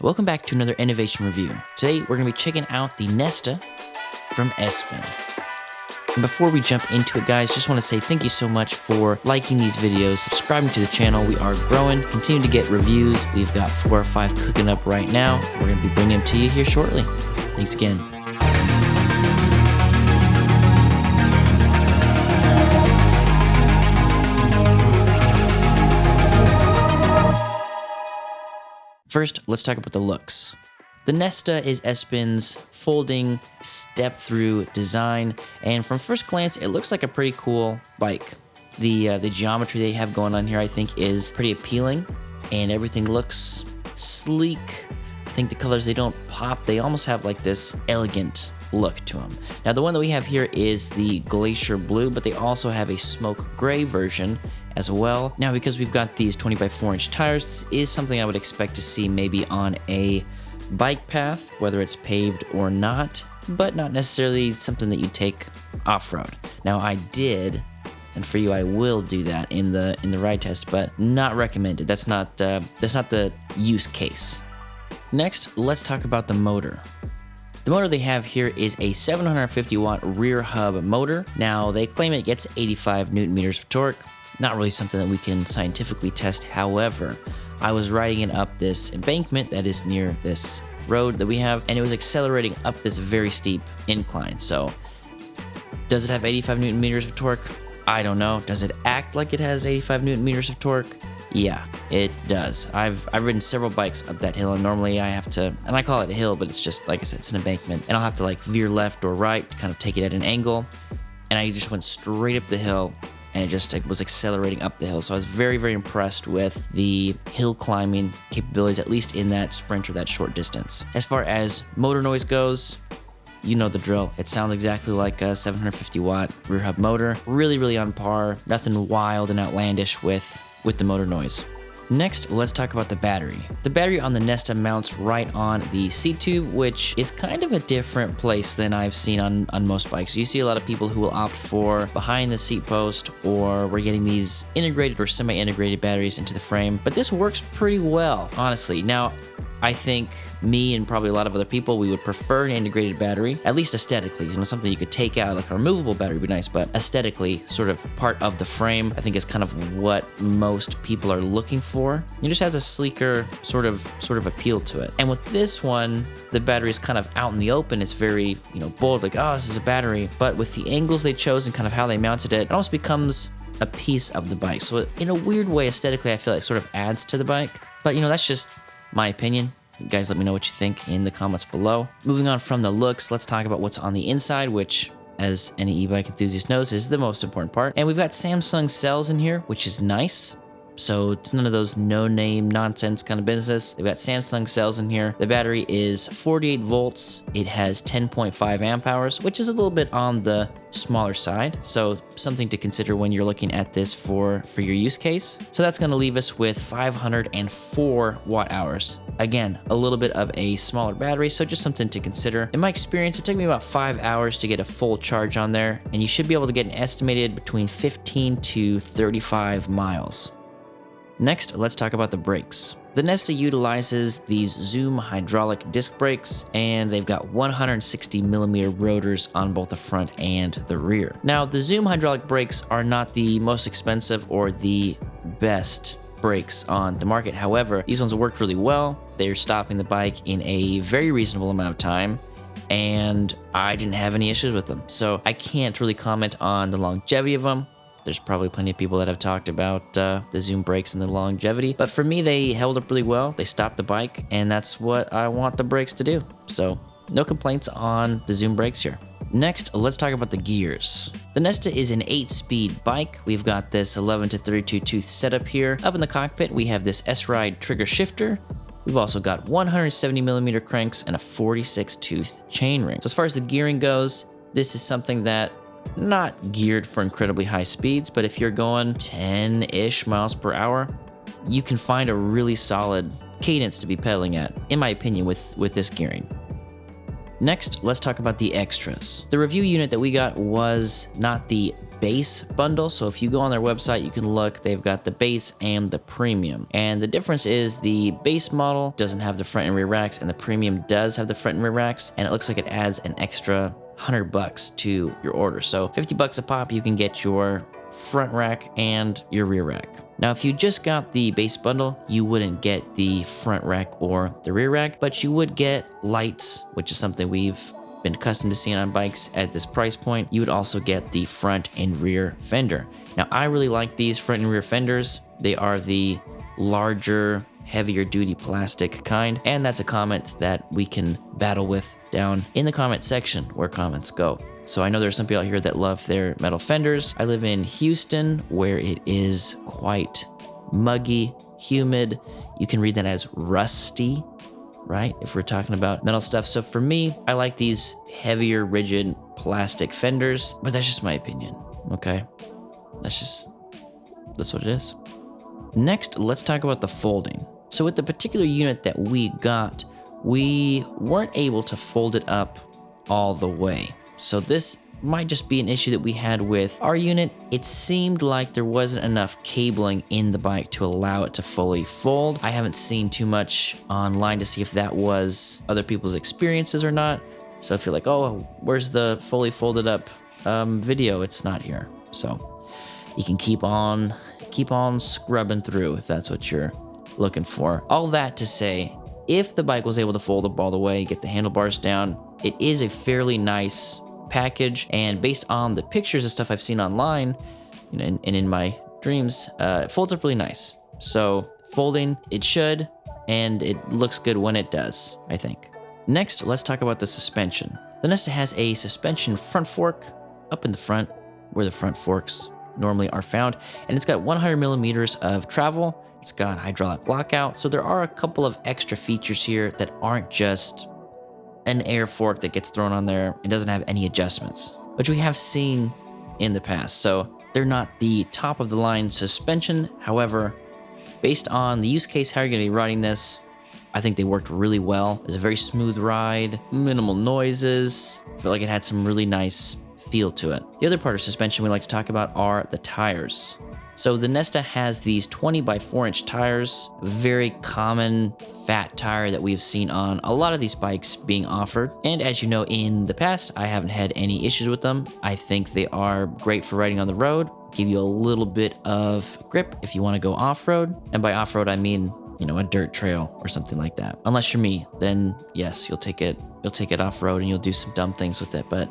Welcome back to another innovation review. Today we're going to be checking out the Nesta from Espin. And before we jump into it, guys, just want to say thank you so much for liking these videos, subscribing to the channel. We are growing, continue to get reviews. We've got 4 or 5 cooking up right now. We're going to be bringing them to you here shortly. Thanks again. First, let's talk about the looks. The Nesta is Espin's folding step-through design, and from first glance, it looks like a pretty cool bike. The geometry they have going on here, I think, is pretty appealing, and everything looks sleek. I think the colors, they don't pop. They almost have like this elegant look to them. Now, the one that we have here is the Glacier Blue, but they also have a smoke gray version as well. Now, because we've got these 20 by 4 inch tires, this is something I would expect to see maybe on a bike path, whether it's paved or not, but not necessarily something that you take off-road. Now, I did, and for you I will do that in the ride test, but not recommended. That's not the use case. Next, let's talk about the motor. The motor they have here is a 750 watt rear hub motor. Now, they claim it gets 85 Newton meters of torque. Not really something that we can scientifically test. However, I was riding it up this embankment that is near this road that we have, and it was accelerating up this very steep incline. So, does it have 85 Newton meters of torque? I don't know. Does it act like it has 85 Newton meters of torque? Yeah, it does. I've ridden several bikes up that hill, and normally I have to, and I call it a hill, but it's just, like I said, it's an embankment, and I'll have to like veer left or right to kind of take it at an angle, and I just went straight up the hill, and it just was accelerating up the hill. So I was very, very impressed with the hill climbing capabilities, at least in that sprint or that short distance. As far as motor noise goes, you know the drill. It sounds exactly like a 750 watt rear hub motor. Really, really on par. Nothing wild and outlandish with the motor noise. Next, let's talk about the battery. The battery on the Nesta mounts right on the seat tube, which is kind of a different place than I've seen on most bikes. You see a lot of people who will opt for behind the seat post, or we're getting these integrated or semi-integrated batteries into the frame, but this works pretty well, honestly. Now, I think me and probably a lot of other people, we would prefer an integrated battery, at least aesthetically. You know, something you could take out, like a removable battery would be nice, but aesthetically, sort of part of the frame, I think is kind of what most people are looking for. It just has a sleeker sort of appeal to it. And with this one, the battery is kind of out in the open. It's very, bold, like, oh, this is a battery. But with the angles they chose and kind of how they mounted it, it almost becomes a piece of the bike. So in a weird way, aesthetically, I feel like it sort of adds to the bike. But, that's just my opinion. You guys, let me know what you think in the comments below. Moving on from the looks, let's talk about what's on the inside, which, as any e-bike enthusiast knows, is the most important part. And we've got Samsung cells in here, which is nice. So it's none of those no-name nonsense kind of business. They've got Samsung cells in here. The battery is 48 volts. It has 10.5 amp hours, which is a little bit on the smaller side. So something to consider when you're looking at this for your use case. So that's going to leave us with 504 watt hours. Again, a little bit of a smaller battery, so just something to consider. In my experience, it took me about 5 hours to get a full charge on there, and you should be able to get an estimated between 15 to 35 miles. Next, let's talk about the brakes. The Nesta utilizes these Zoom hydraulic disc brakes, and they've got 160 millimeter rotors on both the front and the rear. Now, the Zoom hydraulic brakes are not the most expensive or the best brakes on the market. However, these ones work really well. They're stopping the bike in a very reasonable amount of time, and I didn't have any issues with them. So I can't really comment on the longevity of them. There's probably plenty of people that have talked about the Zoom brakes and the longevity, but for me, they held up really well. They stopped the bike, and that's what I want the brakes to do. So no complaints on the Zoom brakes here. Next, let's talk about the gears. The Nesta is an 8-speed bike. We've got this 11 to 32 tooth setup here. Up in the cockpit, we have this S-Ride trigger shifter. We've also got 170 millimeter cranks and a 46 tooth chainring. So as far as the gearing goes, this is something that not geared for incredibly high speeds, but if you're going 10-ish miles per hour, you can find a really solid cadence to be pedaling at, in my opinion, with this gearing. Next, let's talk about the extras. The review unit that we got was not the base bundle. So if you go on their website, you can look, they've got the base and the premium. And the difference is the base model doesn't have the front and rear racks, and the premium does have the front and rear racks. And it looks like it adds an extra $100 to your order. So $50 a pop, you can get your front rack and your rear rack. Now, if you just got the base bundle, you wouldn't get the front rack or the rear rack, but you would get lights, which is something we've been accustomed to seeing on bikes at this price point. You would also get the front and rear fender. Now, I really like these front and rear fenders. They are the larger, heavier duty plastic kind, and that's a comment that we can battle with down in the comment section where comments go. So I know there's some people out here that love their metal fenders. I live in Houston, where it is quite muggy, humid. You can read that as rusty, right? If we're talking about metal stuff. So for me, I like these heavier, rigid plastic fenders, but that's just my opinion, okay? That's what it is. Next, let's talk about the folding. So with the particular unit that we got, we weren't able to fold it up all the way. So this might just be an issue that we had with our unit. It seemed like there wasn't enough cabling in the bike to allow it to fully fold. I haven't seen too much online to see if that was other people's experiences or not. So if you're like, oh, where's the fully folded up video? It's not here. So you can keep on scrubbing through if that's what you're looking for. All that to say, if the bike was able to fold up all the way, get the handlebars down, it is a fairly nice package. And based on the pictures and stuff I've seen online, you know, and in my dreams, it folds up really nice. So folding, it should, and it looks good when it does, I think. Next, let's talk about the suspension. The Nesta has a suspension front fork up in the front, where the front forks normally are found, and it's got 100 millimeters of travel. It's got hydraulic lockout, so there are a couple of extra features here that aren't just an air fork that gets thrown on there. It doesn't have any adjustments, which we have seen in the past. So they're not the top of the line suspension. However, based on the use case, how you're gonna be riding this, I think they worked really well. It was a very smooth ride, minimal noises. I feel like it had some really nice feel to it. The other part of suspension we like to talk about are the tires. So the Nesta has these 20 by 4-inch tires, very common fat tire that we've seen on a lot of these bikes being offered. And as you know, in the past, I haven't had any issues with them. I think they are great for riding on the road, give you a little bit of grip if you want to go off-road. And by off-road, I mean, you know, a dirt trail or something like that. Unless you're me, then yes, you'll take it off-road and you'll do some dumb things with it. But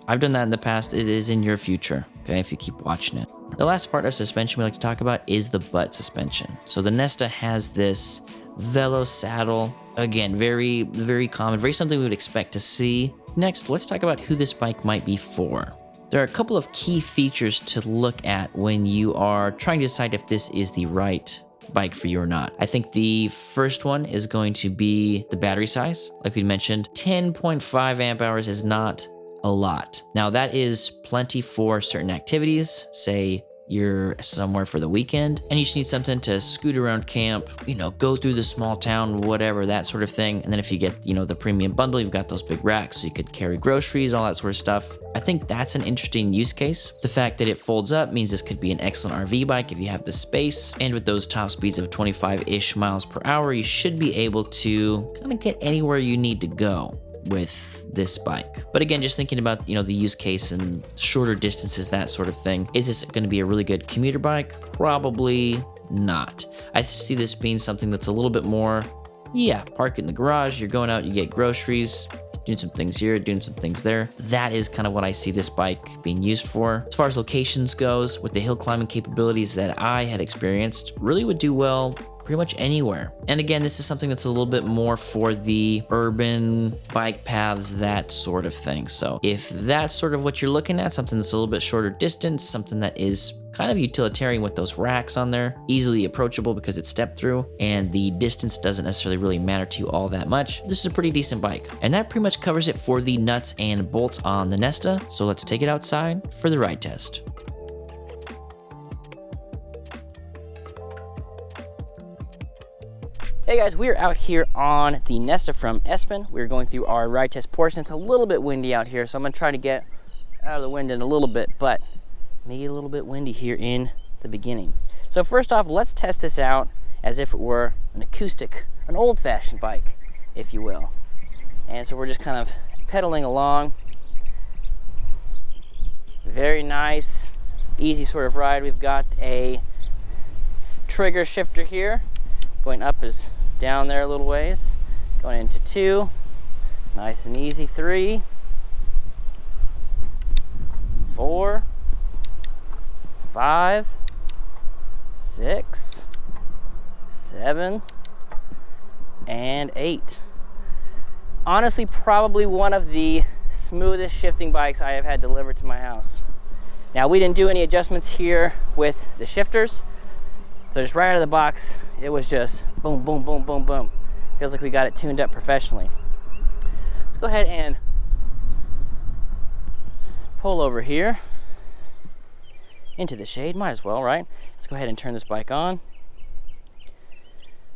I've done that in the past. It is in your future, okay, if you keep watching it. The last part of suspension we like to talk about is the butt suspension. So the Nesta has this Velo saddle. Again, very, very common, very something we would expect to see. Next, let's talk about who this bike might be for. There are a couple of key features to look at when you are trying to decide if this is the right bike for you or not. I think the first one is going to be the battery size. Like we mentioned, 10.5 amp hours is not a lot. Now that is plenty for certain activities, say you're somewhere for the weekend and you just need something to scoot around camp, you know, go through the small town, whatever, that sort of thing. And then if you get, you know, the premium bundle, you've got those big racks, so you could carry groceries, all that sort of stuff. I think that's an interesting use case. The fact that it folds up means this could be an excellent RV bike if you have the space. And with those top speeds of 25-ish miles per hour, you should be able to kind of get anywhere you need to go with this bike. But again, just thinking about, you know, the use case and shorter distances, that sort of thing. Is this going to be a really good commuter bike? Probably not. I see this being something that's a little bit more, yeah, park it in the garage, you're going out, you get groceries, doing some things here, doing some things there. That is kind of what I see this bike being used for. As far as locations goes, with the hill climbing capabilities that I had experienced, really would do well pretty much anywhere. And again, this is something that's a little bit more for the urban bike paths, that sort of thing. So if that's sort of what you're looking at, something that's a little bit shorter distance, something that is kind of utilitarian with those racks on there, easily approachable because it's step through, and the distance doesn't necessarily really matter to you all that much, this is a pretty decent bike. And that pretty much covers it for the nuts and bolts on the Nesta. So let's take it outside for the ride test. Hey guys, we are out here on the Nesta from Espin. We're going through our ride test portion. It's a little bit windy out here, so I'm gonna try to get out of the wind in a little bit, but may get a little bit windy here in the beginning. So first off, let's test this out as if it were an acoustic, an old-fashioned bike, if you will. And so we're just kind of pedaling along. Very nice, easy sort of ride. We've got a trigger shifter here. Going up is down there a little ways. Going into 2. Nice and easy. 3. 4. 5. 6. 7. And 8. Honestly, probably one of the smoothest shifting bikes I have had delivered to my house. Now, we didn't do any adjustments here with the shifters, so just right out of the box, it was just boom, boom, boom, boom, boom. Feels like we got it tuned up professionally. Let's go ahead and pull over here into the shade. Might as well, right? Let's go ahead and turn this bike on.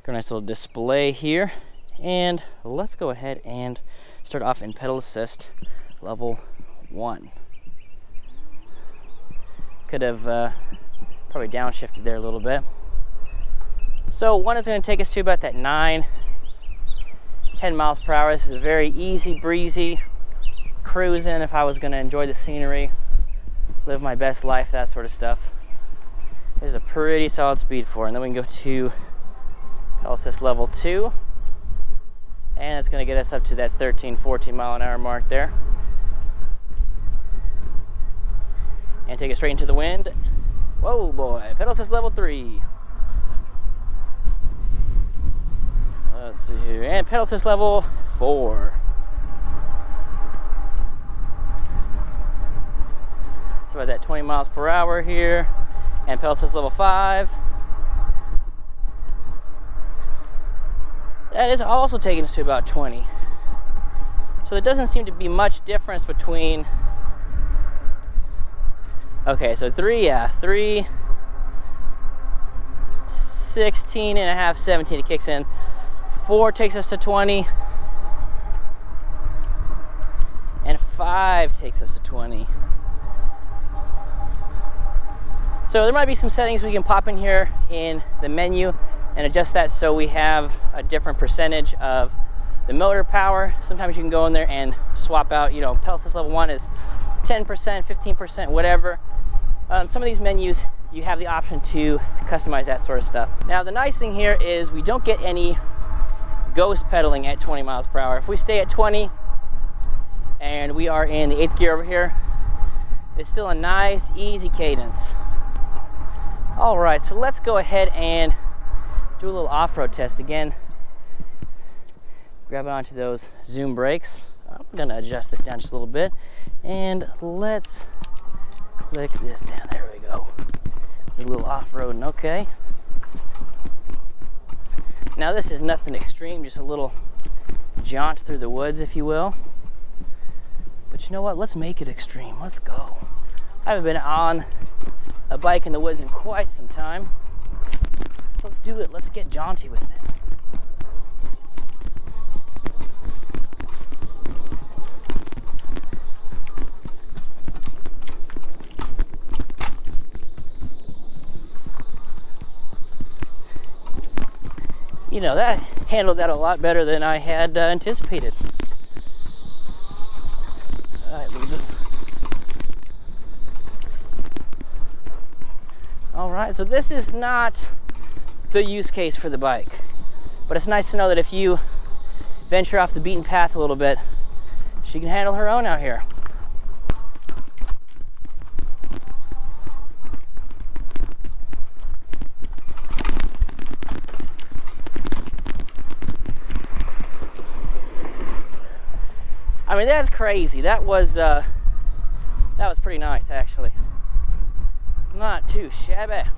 Got a nice little display here. And let's go ahead and start off in pedal assist level 1. Could have probably downshifted there a little bit. So 1 is going to take us to about that 9, 10 miles per hour. This is a very easy breezy cruising if I was going to enjoy the scenery, live my best life, that sort of stuff. There's a pretty solid speed for it. And then we can go to pedal assist level 2. And it's going to get us up to that 13, 14 mile an hour mark there. And take it straight into the wind. Whoa, boy. Pedal assist level 3. Let's see here. And pedal assist level 4. It's about that 20 miles per hour here. And pedal assist level 5. That is also taking us to about 20. So there doesn't seem to be much difference between, okay, so 3, 16 and a half, 17, it kicks in. 4 takes us to 20. And 5 takes us to 20. So there might be some settings we can pop in here in the menu and adjust that so we have a different percentage of the motor power. Sometimes you can go in there and swap out, pedal assist level 1 is 10%, 15%, whatever. Some of these menus, you have the option to customize that sort of stuff. Now, the nice thing here is we don't get any ghost pedaling at 20 miles per hour. If we stay at 20 and we are in the 8th gear over here, it's still a nice, easy cadence. All right, so let's go ahead and do a little off-road test again. Grab onto those zoom brakes. I'm gonna adjust this down just a little bit, and let's click this down. There we go. Do a little off-roading, okay. Now this is nothing extreme, just a little jaunt through the woods, if you will. But you know what? Let's make it extreme. Let's go. I haven't been on a bike in the woods in quite some time. Let's do it. Let's get jaunty with it. That handled that a lot better than I had anticipated. All right, leave it. All right, so this is not the use case for the bike, but it's nice to know that if you venture off the beaten path a little bit, she can handle her own out here. I mean, that's crazy. That was pretty nice, actually. Not too shabby.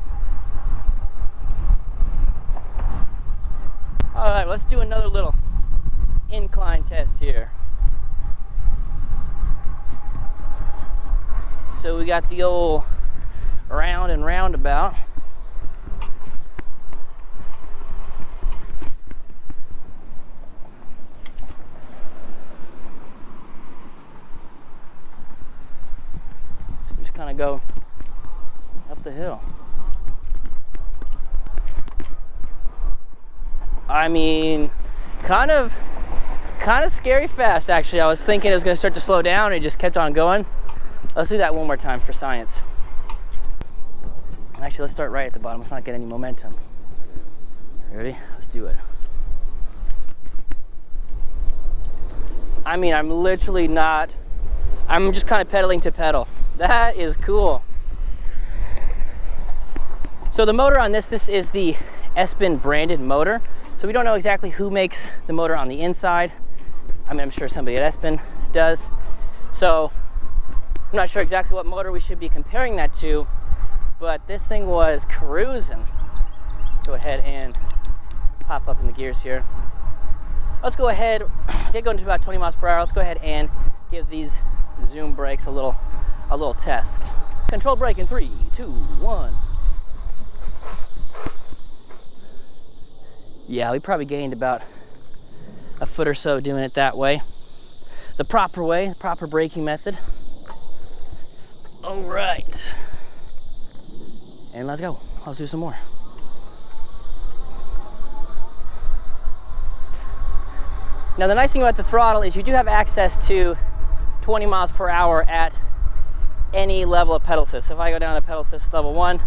All right, let's do another little incline test here. So we got the old round and roundabout. Just kind of go What the hell? I mean, kind of scary fast, actually. I was thinking it was gonna start to slow down, and it just kept on going. Let's do that one more time for science. Actually, let's start right at the bottom. Let's not get any momentum. Ready? Let's do it. I mean, I'm literally not, I'm just kind of pedaling to pedal. That is cool. So the motor on this is the Espin branded motor. So we don't know exactly who makes the motor on the inside. I mean, I'm sure somebody at Espin does. So I'm not sure exactly what motor we should be comparing that to, but this thing was cruising. Go ahead and pop up in the gears here. Let's go ahead, get going to about 20 miles per hour. Let's go ahead and give these zoom brakes a little test. Control brake in 3, 2, 1. Yeah, we probably gained about a foot or so doing it that way. The proper way, the proper braking method. All right. And let's go. Let's do some more. Now the nice thing about the throttle is you do have access to 20 miles per hour at any level of pedal assist. So if I go down to pedal assist level 1,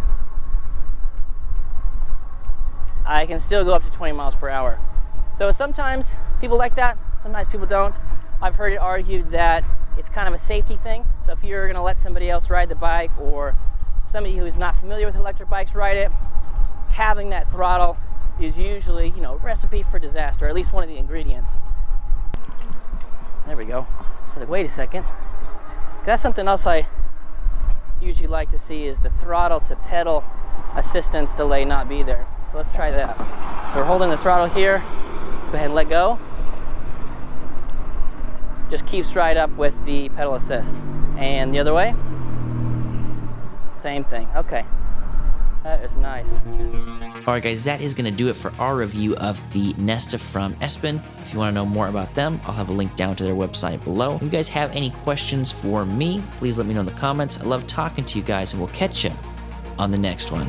I can still go up to 20 miles per hour. So sometimes people like that, sometimes people don't. I've heard it argued that it's kind of a safety thing. So if you're gonna let somebody else ride the bike, or somebody who's not familiar with electric bikes ride it, having that throttle is usually, you know, a recipe for disaster, or at least one of the ingredients. There we go. I was like, wait a second. That's something else I usually like to see, is the throttle to pedal assistance delay not be there. So let's try that. So we're holding the throttle here. Let's go ahead and let go. Just keeps right up with the pedal assist. And the other way, same thing. Okay, that is nice. All right, guys, that is going to do it for our review of the Nesta from Espin. If you want to know more about them, I'll have a link down to their website below. If you guys have any questions for me, please let me know in the comments. I love talking to you guys, and we'll catch you on the next one.